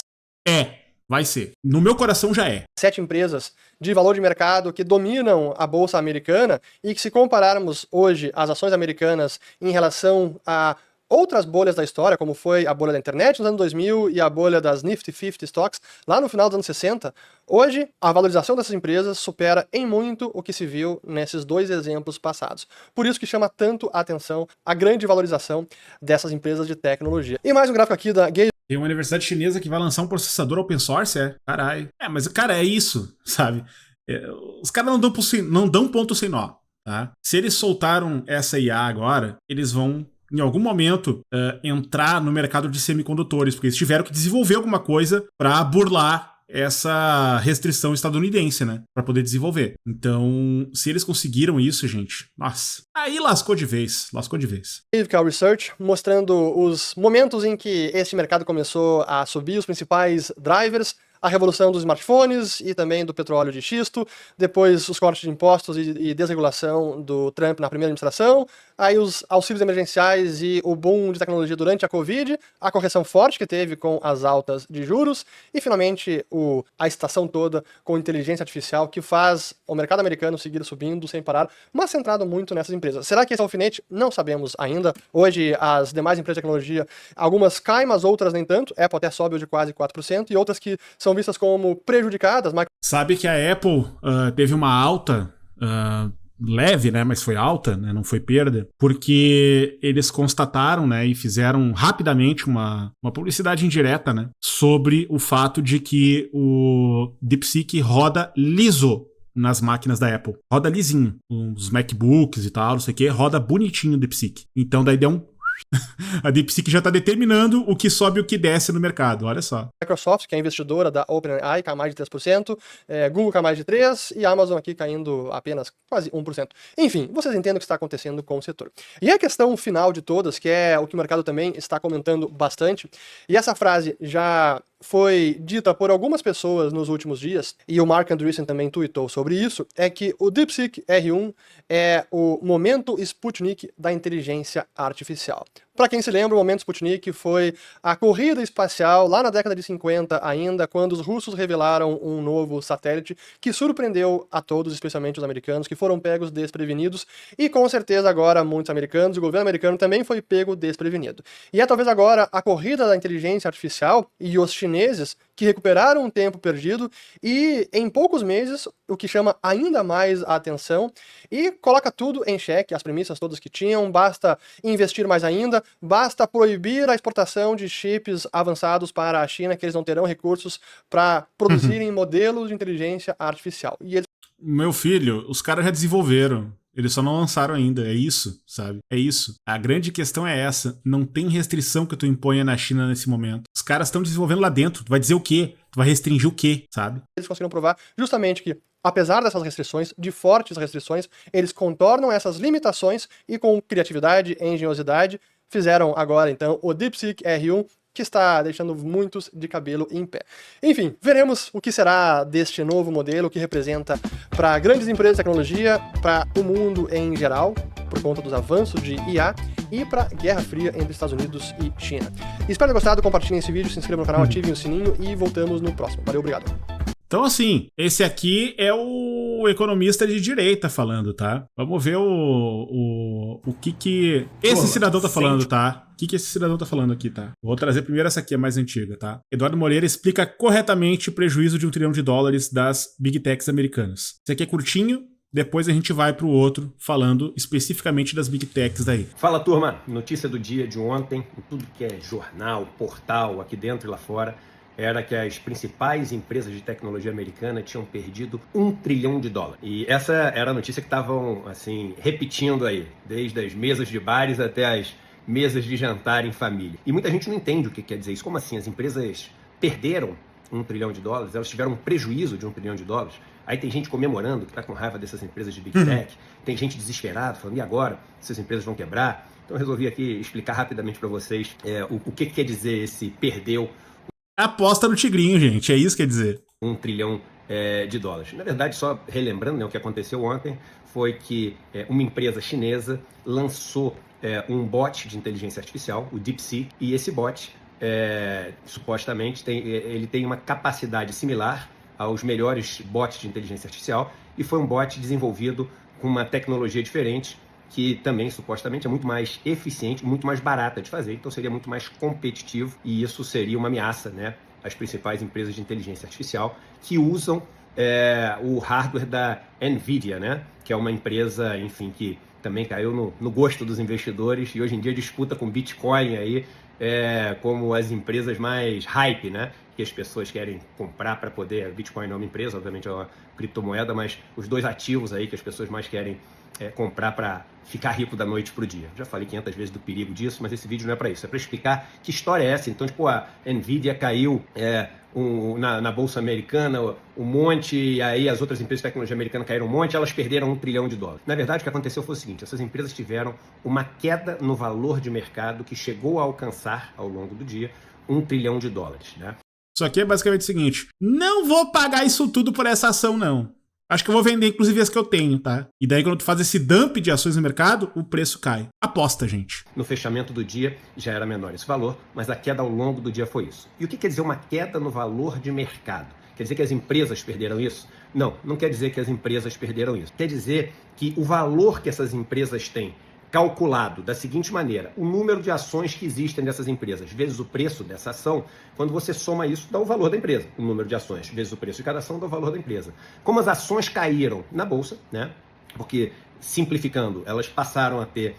Vai ser. No meu coração já é. 7 empresas de valor de mercado que dominam a bolsa americana e que, se compararmos hoje as ações americanas em relação a outras bolhas da história, como foi a bolha da internet nos anos 2000 e a bolha das Nifty 50 Stocks lá no final dos anos 60, hoje a valorização dessas empresas supera em muito o que se viu nesses 2 exemplos passados. Por isso que chama tanto a atenção a grande valorização dessas empresas de tecnologia. E mais um gráfico aqui da Gay. Tem uma universidade chinesa que vai lançar um processador open source, Caralho. Mas, cara, é isso, sabe? Os caras não dão ponto sem nó, tá? Se eles soltaram essa IA agora, eles vão, em algum momento, entrar no mercado de semicondutores, porque eles tiveram que desenvolver alguma coisa para burlar essa restrição estadunidense, né? Pra poder desenvolver. Então, se eles conseguiram isso, gente, nossa, aí lascou de vez. Civical Research, mostrando os momentos em que esse mercado começou a subir, os principais drivers, a revolução dos smartphones e também do petróleo de xisto, depois os cortes de impostos e desregulação do Trump na primeira administração, aí os auxílios emergenciais e o boom de tecnologia durante a Covid, a correção forte que teve com as altas de juros e, finalmente, a estação toda com inteligência artificial que faz o mercado americano seguir subindo sem parar, mas centrado muito nessas empresas. Será que esse é o alfinete? Não sabemos ainda. Hoje, as demais empresas de tecnologia, algumas caem, mas outras nem tanto. Apple até sobe de quase 4%, e outras que são vistas como prejudicadas. Sabe que a Apple teve uma alta leve, né, mas foi alta, né, não foi perda, porque eles constataram, né, e fizeram rapidamente uma publicidade indireta, né, sobre o fato de que o DeepSeek roda liso nas máquinas da Apple. Roda lisinho. Os MacBooks e tal, não sei o que, roda bonitinho o DeepSeek. Então daí deu um a DeepSeek já está determinando o que sobe e o que desce no mercado, olha só. Microsoft, que é investidora da OpenAI, cai mais de 3%, Google cai mais de 3%, e a Amazon aqui caindo apenas quase 1%. Enfim, vocês entendem o que está acontecendo com o setor. E a questão final de todas, que é o que o mercado também está comentando bastante, e essa frase já foi dita por algumas pessoas nos últimos dias, e o Mark Andreessen também tweetou sobre isso, é que o DeepSeek R1 é o momento Sputnik da inteligência artificial. Para quem se lembra, o momento Sputnik foi a corrida espacial lá na década de 50 ainda, quando os russos revelaram um novo satélite que surpreendeu a todos, especialmente os americanos, que foram pegos desprevenidos, e com certeza agora muitos americanos, o governo americano também foi pego desprevenido. E é talvez agora a corrida da inteligência artificial e os chineses que recuperaram um tempo perdido e, em poucos meses, o que chama ainda mais a atenção e coloca tudo em xeque, as premissas todas que tinham, basta investir mais ainda, basta proibir a exportação de chips avançados para a China, que eles não terão recursos para produzirem modelos de inteligência artificial. E eles... Meu filho, os caras já desenvolveram. Eles só não lançaram ainda, é isso, sabe? É isso. A grande questão é essa. Não tem restrição que tu imponha na China nesse momento. Os caras estão desenvolvendo lá dentro. Tu vai dizer o quê? Tu vai restringir o quê, sabe? Eles conseguiram provar justamente que, apesar dessas restrições, de fortes restrições, eles contornam essas limitações e, com criatividade e engenhosidade, fizeram agora, então, o DeepSeek R1, que está deixando muitos de cabelo em pé. Enfim, veremos o que será deste novo modelo que representa para grandes empresas de tecnologia, para o mundo em geral, por conta dos avanços de IA, e para a Guerra Fria entre Estados Unidos e China. Espero ter gostado, compartilhem esse vídeo, se inscrevam no canal, ativem o sininho e voltamos no próximo. Valeu, obrigado. Então, assim, esse aqui é o economista de direita falando, tá? Vamos ver o que esse cidadão tá falando, tá? O que esse cidadão tá falando aqui, tá? Vou trazer primeiro essa aqui, a mais antiga, tá? Eduardo Moreira explica corretamente o prejuízo de $1 trilhão das Big Techs americanas. Esse aqui é curtinho, depois a gente vai pro outro, falando especificamente das Big Techs daí. Fala, turma! Notícia do dia de ontem, em tudo que é jornal, portal, aqui dentro e lá fora, era que as principais empresas de tecnologia americana tinham perdido $1 trilhão. E essa era a notícia que estavam, assim, repetindo aí, desde as mesas de bares até as mesas de jantar em família. E muita gente não entende o que quer dizer isso. Como assim? As empresas perderam $1 trilhão, elas tiveram um prejuízo de $1 trilhão. Aí tem gente comemorando que está com raiva dessas empresas de Big Tech, tem gente desesperada, falando, e agora? Essas empresas vão quebrar? Então eu resolvi aqui explicar rapidamente para vocês o que quer dizer esse perdeu Aposta no tigrinho, gente, é isso que quer dizer. $1 trilhão de dólares. Na verdade, só relembrando, né, o que aconteceu ontem foi que uma empresa chinesa lançou um bot de inteligência artificial, o DeepSeek, e esse bot supostamente ele tem uma capacidade similar aos melhores bots de inteligência artificial, e foi um bot desenvolvido com uma tecnologia diferente, que também supostamente é muito mais eficiente, muito mais barata de fazer, então seria muito mais competitivo, e isso seria uma ameaça, né, às principais empresas de inteligência artificial que usam o hardware da NVIDIA, né, que é uma empresa, enfim, que também caiu no gosto dos investidores e hoje em dia disputa com Bitcoin aí, como as empresas mais hype, né, que as pessoas querem comprar para poder. Bitcoin não é uma empresa, obviamente é uma criptomoeda, mas os dois ativos aí que as pessoas mais querem comprar para ficar rico da noite para o dia. Já falei 500 vezes do perigo disso, mas esse vídeo não é para isso, é para explicar que história é essa. Então, tipo, a NVIDIA caiu na Bolsa Americana um monte, e aí as outras empresas de tecnologia americana caíram um monte, elas perderam $1 trilhão. Na verdade, o que aconteceu foi o seguinte: essas empresas tiveram uma queda no valor de mercado que chegou a alcançar, ao longo do dia, $1 trilhão, né? Isso aqui é basicamente o seguinte: não vou pagar isso tudo por essa ação, não. Acho que eu vou vender, inclusive, as que eu tenho, tá? E daí, quando tu faz esse dump de ações no mercado, o preço cai. Aposta, gente. No fechamento do dia já era menor esse valor, mas a queda ao longo do dia foi isso. E o que quer dizer uma queda no valor de mercado? Quer dizer que as empresas perderam isso? Não, não quer dizer que as empresas perderam isso. Quer dizer que o valor que essas empresas têm, calculado da seguinte maneira: o número de ações que existem dessas empresas vezes o preço dessa ação, quando você soma isso, dá o valor da empresa. O número de ações vezes o preço de cada ação dá o valor da empresa. Como as ações caíram na bolsa, né? Porque, simplificando, elas passaram a ter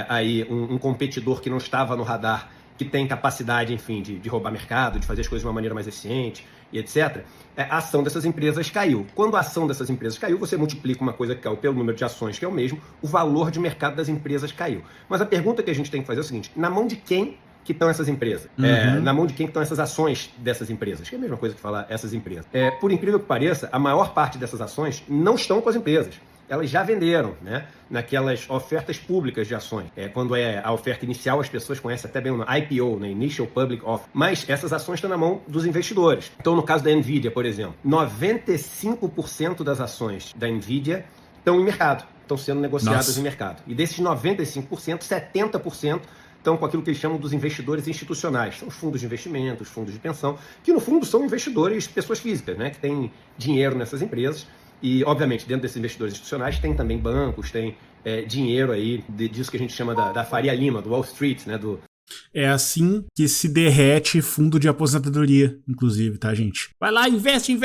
aí um competidor que não estava no radar, que tem capacidade, enfim, de roubar mercado, de fazer as coisas de uma maneira mais eficiente e etc., a ação dessas empresas caiu. Quando a ação dessas empresas caiu, você multiplica uma coisa que caiu pelo número de ações, que é o mesmo, o valor de mercado das empresas caiu. Mas a pergunta que a gente tem que fazer é o seguinte: na mão de quem que estão essas empresas? Na mão de quem que estão essas ações dessas empresas? Que é a mesma coisa que falar essas empresas. Por incrível que pareça, a maior parte dessas ações não estão com as empresas. Elas já venderam, né, naquelas ofertas públicas de ações. Quando é a oferta inicial, as pessoas conhecem até bem o IPO, né, Initial Public Offer. Mas essas ações estão na mão dos investidores. Então, no caso da NVIDIA, por exemplo, 95% das ações da NVIDIA estão em mercado, estão sendo negociadas em mercado. E desses 95%, 70% estão com aquilo que eles chamam dos investidores institucionais. São os fundos de investimento, os fundos de pensão, que no fundo são investidores, pessoas físicas, né, que têm dinheiro nessas empresas. E, obviamente, dentro desses investidores institucionais tem também bancos, tem dinheiro aí disso que a gente chama da Faria Lima, do Wall Street, né? É assim que se derrete fundo de aposentadoria, inclusive, tá, gente? Vai lá, investe,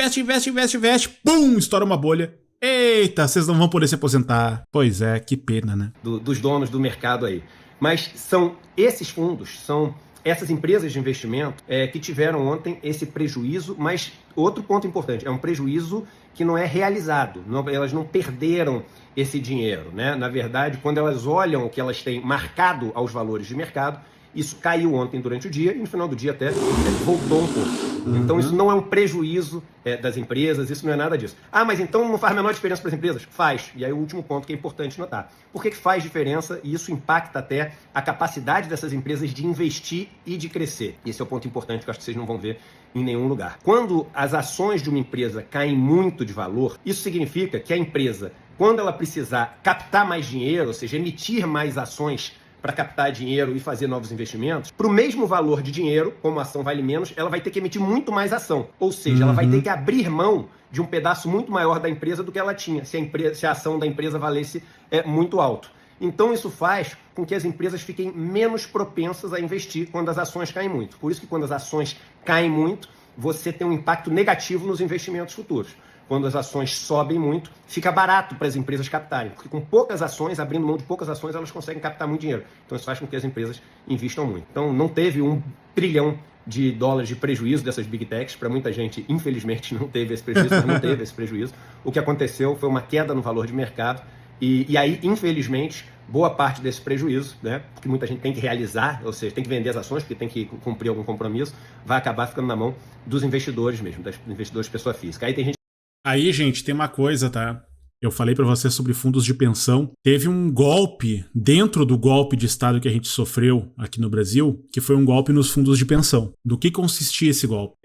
pum, estoura uma bolha. Eita, vocês não vão poder se aposentar. Pois é, que pena, né? Dos donos do mercado aí. Mas são esses fundos, são essas empresas de investimento que tiveram ontem esse prejuízo, mas outro ponto importante, é um prejuízo que não é realizado, elas não perderam esse dinheiro, né? Na verdade, quando elas olham o que elas têm marcado aos valores de mercado, isso caiu ontem durante o dia e no final do dia até voltou um pouco. Então isso não é um prejuízo das empresas, isso não é nada disso. Ah, mas então não faz a menor diferença para as empresas? Faz. E aí o último ponto que é importante notar. Por que faz diferença? E isso impacta até a capacidade dessas empresas de investir e de crescer. E esse é o ponto importante que eu acho que vocês não vão ver em nenhum lugar. Quando as ações de uma empresa caem muito de valor, isso significa que a empresa, quando ela precisar captar mais dinheiro, ou seja, emitir mais ações para captar dinheiro e fazer novos investimentos, para o mesmo valor de dinheiro, como a ação vale menos, ela vai ter que emitir muito mais ação. Ou seja, ela vai ter que abrir mão de um pedaço muito maior da empresa do que ela tinha, se a ação da empresa valesse muito alto. Então isso faz com que as empresas fiquem menos propensas a investir quando as ações caem muito. Por isso que quando as ações caem muito, você tem um impacto negativo nos investimentos futuros. Quando as ações sobem muito, fica barato para as empresas captarem, porque com poucas ações, abrindo mão de poucas ações, elas conseguem captar muito dinheiro. Então isso faz com que as empresas investam muito. Então não teve $1 trilhão de prejuízo dessas big techs. Para muita gente, infelizmente, não teve esse prejuízo, mas não teve esse prejuízo. O que aconteceu foi uma queda no valor de mercado e aí, infelizmente, boa parte desse prejuízo, né, porque muita gente tem que realizar, ou seja, tem que vender as ações, porque tem que cumprir algum compromisso, vai acabar ficando na mão dos investidores mesmo, dos investidores pessoa física. Aí tem gente... Aí, gente, tem uma coisa, tá? Eu falei para você sobre fundos de pensão. Teve um golpe dentro do golpe de Estado que a gente sofreu aqui no Brasil, que foi um golpe nos fundos de pensão. Do que consistia esse golpe?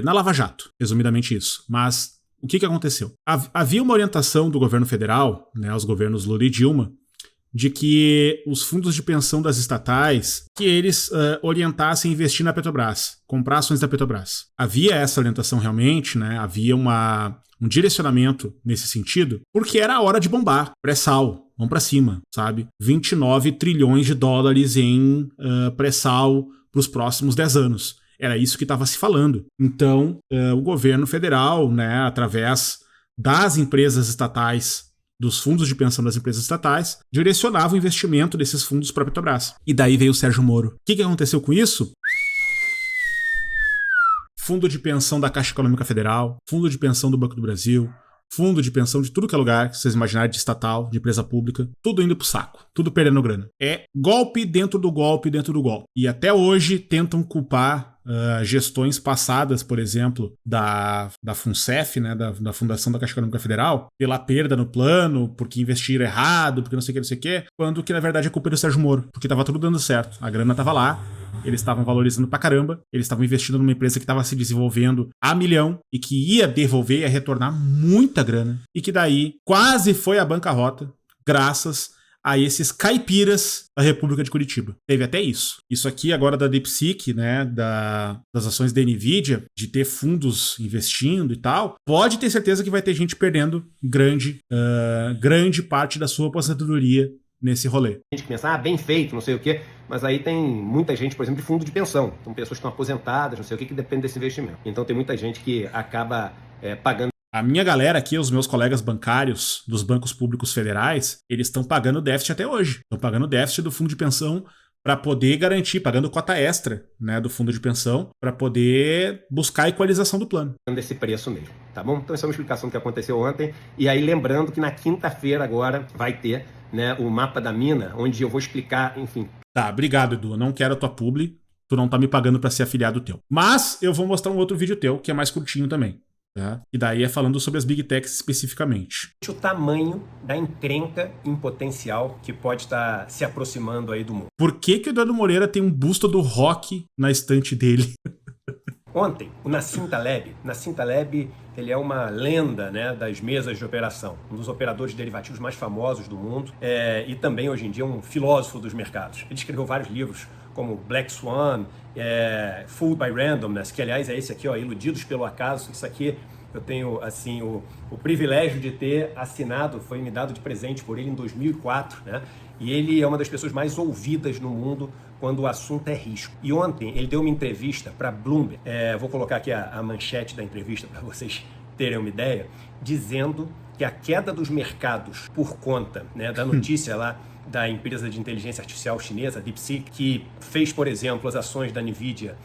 Na Lava Jato, resumidamente isso. Mas o que aconteceu? Havia uma orientação do governo federal, né, os governos Lula e Dilma, de que os fundos de pensão das estatais, que eles orientassem a investir na Petrobras, comprar ações da Petrobras. Havia essa orientação realmente, né? Havia um direcionamento nesse sentido, porque era a hora de bombar, pré-sal, vamos pra cima, sabe? 29 trilhões de dólares em pré-sal para os próximos 10 anos. Era isso que estava se falando. Então, o governo federal, né, através das empresas estatais, dos fundos de pensão das empresas estatais, direcionava o investimento desses fundos para a Petrobras. E daí veio o Sérgio Moro. O que aconteceu com isso? Fundo de pensão da Caixa Econômica Federal, fundo de pensão do Banco do Brasil, fundo de pensão de tudo que é lugar, que vocês imaginarem, de estatal, de empresa pública, tudo indo pro saco, tudo perdendo grana. É golpe dentro do golpe dentro do golpe. E até hoje tentam culpar gestões passadas, por exemplo, da FUNCEF, né, da Fundação da Caixa Econômica Federal, pela perda no plano, porque investiram errado, porque não sei o que, quando que na verdade a culpa é do Sérgio Moro, porque tava tudo dando certo, a grana tava lá, eles estavam valorizando pra caramba, eles estavam investindo numa empresa que estava se desenvolvendo a milhão e que ia devolver, ia retornar muita grana, e que daí quase foi à bancarrota, graças a esses caipiras da República de Curitiba. Teve até isso. Isso aqui agora da DeepSeek, né, das ações da NVIDIA, de ter fundos investindo e tal, pode ter certeza que vai ter gente perdendo grande parte da sua aposentadoria nesse rolê. A gente pensa, bem feito, não sei o quê, mas aí tem muita gente, por exemplo, de fundo de pensão. Então pessoas que estão aposentadas, não sei o quê, que depende desse investimento. Então tem muita gente que acaba pagando. A minha galera aqui, os meus colegas bancários dos bancos públicos federais, eles estão pagando déficit até hoje. Estão pagando déficit do fundo de pensão para poder garantir, pagando cota extra, né, do fundo de pensão, para poder buscar a equalização do plano. Desse preço mesmo, tá bom? Então essa é uma explicação do que aconteceu ontem. E aí lembrando que na quinta-feira agora vai ter, né, o mapa da mina, onde eu vou explicar, enfim. Tá, obrigado, Edu. Eu não quero a tua publi. Tu não tá me pagando para ser afiliado teu. Mas eu vou mostrar um outro vídeo teu, que é mais curtinho também. Tá? E daí é falando sobre as Big Techs especificamente. O tamanho da encrenca em potencial que pode estar se aproximando aí do mundo. Por que o Eduardo Moreira tem um busto do Rock na estante dele? Ontem, o Nassim Taleb, ele é uma lenda, né, das mesas de operação, um dos operadores de derivativos mais famosos do mundo e também hoje em dia um filósofo dos mercados. Ele escreveu vários livros como Black Swan, Fooled by Randomness, que aliás é esse aqui, ó, Iludidos pelo Acaso. Isso aqui eu tenho assim o privilégio de ter assinado, foi me dado de presente por ele em 2004, né? E ele é uma das pessoas mais ouvidas no mundo quando o assunto é risco. E ontem ele deu uma entrevista para Bloomberg, vou colocar aqui a manchete da entrevista para vocês terem uma ideia, dizendo que a queda dos mercados por conta, né, da notícia lá da empresa de inteligência artificial chinesa, DeepSeek, que fez, por exemplo, as ações da NVIDIA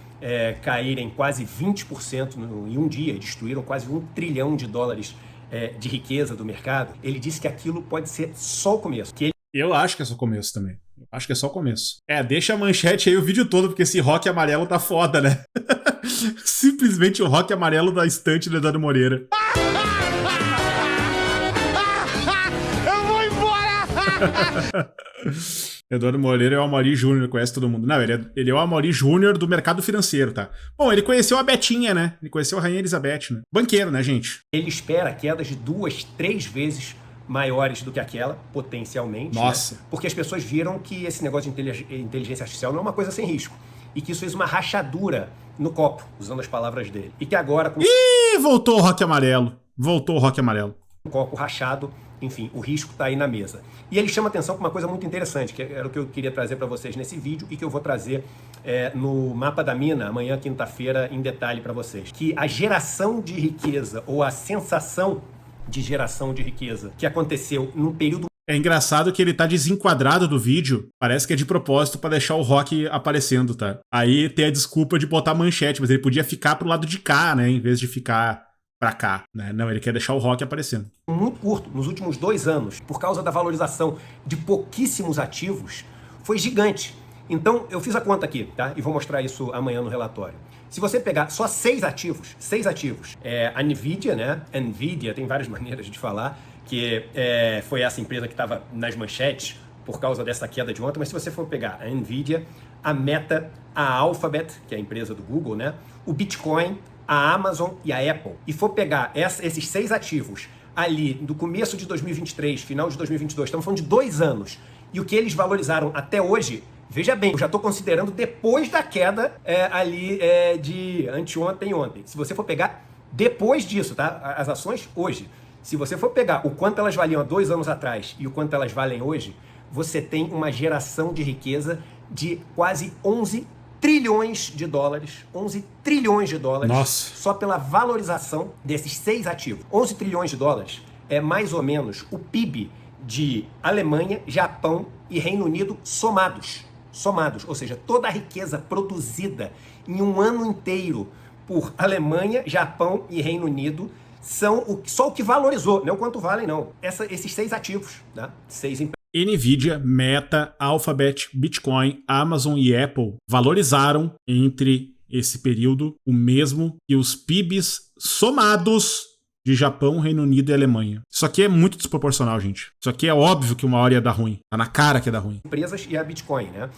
caírem quase 20% em um dia, destruíram quase $1 trilhão de riqueza do mercado. Ele disse que aquilo pode ser só o começo. Eu acho que é só o começo também. Eu acho que é só o começo. Deixa a manchete aí o vídeo todo, porque esse rock amarelo tá foda, né? Simplesmente o rock amarelo da estante do Eduardo Moreira. Eu vou embora! Eduardo Moreira é o Amaury Júnior, conhece todo mundo. Não, ele é o Amaury Júnior do mercado financeiro, tá? Bom, ele conheceu a Betinha, né? Ele conheceu a Rainha Elizabeth, né? Banqueiro, né, gente? Ele espera quedas de 2, 3 vezes maiores do que aquela, potencialmente. Nossa. Né? Porque as pessoas viram que esse negócio de inteligência artificial não é uma coisa sem risco. E que isso fez uma rachadura no copo, usando as palavras dele. E que agora... Ih, voltou o rock amarelo. Voltou o rock amarelo. Um copo rachado, enfim, o risco está aí na mesa. E ele chama atenção para uma coisa muito interessante, que era o que eu queria trazer para vocês nesse vídeo e que eu vou trazer no Mapa da Mina, amanhã, quinta-feira, em detalhe para vocês. Que a geração de riqueza, ou a sensação de geração de riqueza que aconteceu num período... É engraçado que ele tá desenquadrado do vídeo, parece que é de propósito pra deixar o rock aparecendo, tá? Aí tem a desculpa de botar manchete, mas ele podia ficar pro lado de cá, né, em vez de ficar pra cá, né? Não, ele quer deixar o rock aparecendo. Muito curto, nos últimos 2 anos, por causa da valorização de pouquíssimos ativos, foi gigante. Então, eu fiz a conta aqui, tá? E vou mostrar isso amanhã no relatório. Se você pegar só 6 ativos, a NVIDIA, né? NVIDIA tem várias maneiras de falar, que foi essa empresa que estava nas manchetes por causa dessa queda de ontem, mas se você for pegar a Nvidia, a Meta, a Alphabet, que é a empresa do Google, né? O Bitcoin, a Amazon e a Apple, e for pegar esses 6 ativos ali do começo de 2023, final de 2022, estamos falando de 2 anos, e o que eles valorizaram até hoje, veja bem, eu já estou considerando depois da queda de anteontem e ontem. Se você for pegar depois disso, tá? As ações hoje, se você for pegar o quanto elas valiam há 2 anos atrás e o quanto elas valem hoje, você tem uma geração de riqueza de quase 11 trilhões de dólares. 11 trilhões de dólares. Nossa. Só pela valorização desses 6 ativos. 11 trilhões de dólares é mais ou menos o PIB de Alemanha, Japão e Reino Unido somados. Ou seja, toda a riqueza produzida em um ano inteiro por Alemanha, Japão e Reino Unido são só o que valorizou, não o quanto valem, não. Esses 6 ativos, né? 6 empresas. Nvidia, Meta, Alphabet, Bitcoin, Amazon e Apple valorizaram entre esse período o mesmo que os PIBs somados de Japão, Reino Unido e Alemanha. Isso aqui é muito desproporcional, gente. Isso aqui é óbvio que uma hora ia dar ruim. Tá na cara que ia dar ruim. Empresas e a Bitcoin, né?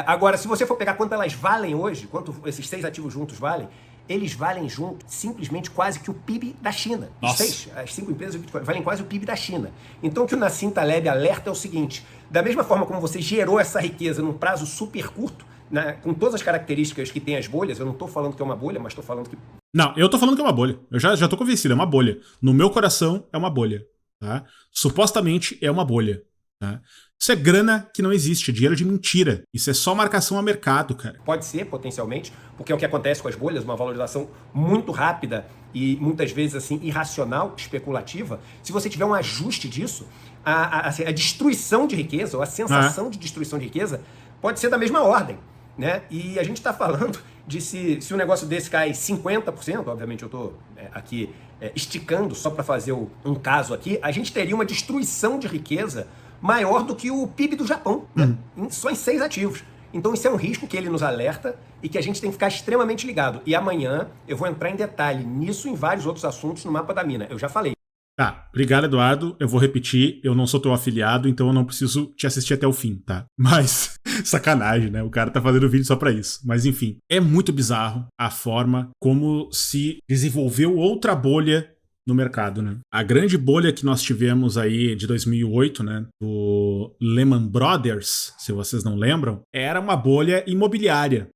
Agora, se você for pegar quanto elas valem hoje, quanto esses 6 ativos juntos valem, eles valem junto simplesmente quase que o PIB da China. As 5 empresas de Bitcoin valem quase o PIB da China. Então o que o Nassim Taleb alerta é o seguinte: da mesma forma como você gerou essa riqueza num prazo super curto, né, com todas as características que tem as bolhas, eu não estou falando que é uma bolha, mas estou falando que... Não, eu tô falando que é uma bolha. Eu já tô convencido, é uma bolha. No meu coração é uma bolha. Tá? Supostamente é uma bolha. Tá? Isso é grana que não existe, é dinheiro de mentira. Isso é só marcação a mercado, cara. Pode ser, potencialmente, porque é o que acontece com as bolhas, uma valorização muito rápida e muitas vezes assim irracional, especulativa. Se você tiver um ajuste disso, a destruição de riqueza, ou a sensação de destruição de riqueza, pode ser da mesma ordem, né? E a gente está falando de se um negócio desse cai 50%, obviamente eu estou aqui esticando só para fazer um caso aqui, a gente teria uma destruição de riqueza maior do que o PIB do Japão, né? Só em 6 ativos. Então isso é um risco que ele nos alerta e que a gente tem que ficar extremamente ligado. E amanhã eu vou entrar em detalhe nisso e em vários outros assuntos no Mapa da Mina. Eu já falei. Tá, obrigado, Eduardo. Eu vou repetir, eu não sou teu afiliado, então eu não preciso te assistir até o fim, tá? Mas, sacanagem, né? O cara tá fazendo vídeo só pra isso. Mas enfim, é muito bizarro a forma como se desenvolveu outra bolha no mercado, né? A grande bolha que nós tivemos aí de 2008, né, do Lehman Brothers, se vocês não lembram, era uma bolha imobiliária,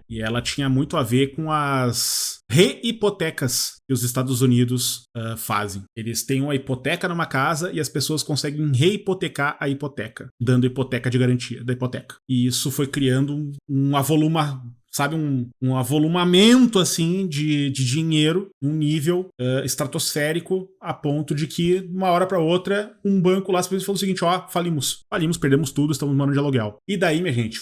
e ela tinha muito a ver com as reipotecas que os Estados Unidos fazem. Eles têm uma hipoteca numa casa e as pessoas conseguem reipotecar a hipoteca, dando hipoteca de garantia da hipoteca. E isso foi criando um avolumamento assim de dinheiro num nível estratosférico, a ponto de que, de uma hora para outra, um banco lá falou o seguinte: ó, falimos, perdemos tudo, estamos no ano de aluguel. E daí, minha gente,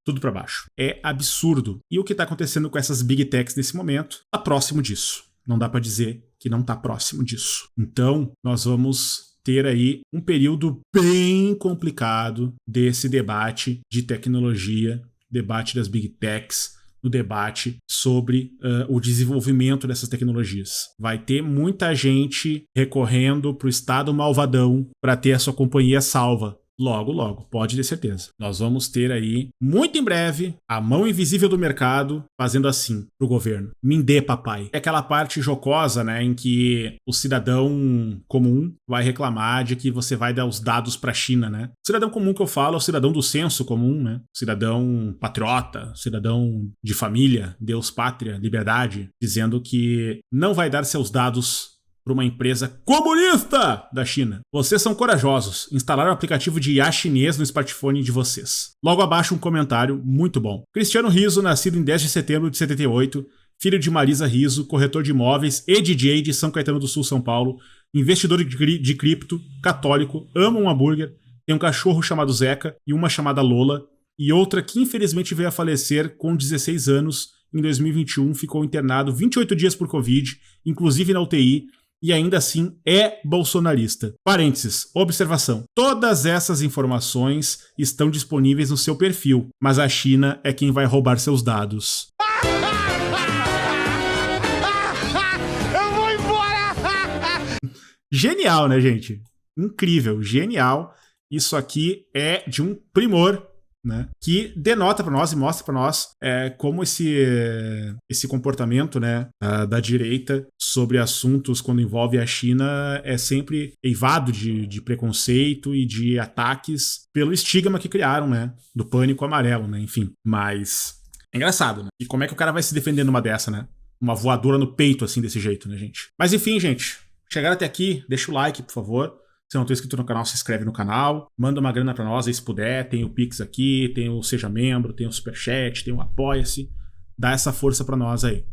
tudo para baixo. É absurdo. E o que tá acontecendo com essas big techs nesse momento tá próximo disso. Não dá para dizer que não tá próximo disso. Então, nós vamos ter aí um período bem complicado desse debate de tecnologia, debate das big techs, no debate sobre o desenvolvimento dessas tecnologias. Vai ter muita gente recorrendo para o Estado malvadão para ter a sua companhia salva. Logo, logo, pode ter certeza. Nós vamos ter aí, muito em breve, a mão invisível do mercado fazendo assim pro governo. Me dê, papai. É aquela parte jocosa, né, em que o cidadão comum vai reclamar de que você vai dar os dados pra China, né? O cidadão comum que eu falo é o cidadão do senso comum, né? Cidadão patriota, cidadão de família, Deus, pátria, liberdade, dizendo que não vai dar seus dados para uma empresa comunista da China. Vocês são corajosos. Instalaram o aplicativo de IA chinês no smartphone de vocês. Logo abaixo um comentário muito bom. Cristiano Rizzo, nascido em 10 de setembro de 78, filho de Marisa Rizzo, corretor de imóveis e DJ de São Caetano do Sul, São Paulo, investidor de cripto, católico, ama um hambúrguer, tem um cachorro chamado Zeca e uma chamada Lola, e outra que infelizmente veio a falecer com 16 anos em 2021, ficou internado 28 dias por Covid, inclusive na UTI, e ainda assim é bolsonarista. Parênteses, observação. Todas essas informações estão disponíveis no seu perfil, mas a China é quem vai roubar seus dados. Eu vou embora! Genial, né, gente? Incrível, genial. Isso aqui é de um primor, né, que denota para nós e mostra para nós como esse comportamento, né, da direita sobre assuntos quando envolve a China é sempre eivado de preconceito e de ataques pelo estigma que criaram, né, do pânico amarelo, né, enfim. Mas é engraçado, né? E como é que o cara vai se defender numa dessa, né? Uma voadora no peito assim desse jeito, né, gente? Mas enfim, gente, chegaram até aqui, deixa o like, por favor. Se não está inscrito no canal, se inscreve no canal. Manda uma grana pra nós aí se puder. Tem o Pix aqui, tem o Seja Membro, tem o Superchat, tem o Apoia-se. Dá essa força pra nós aí.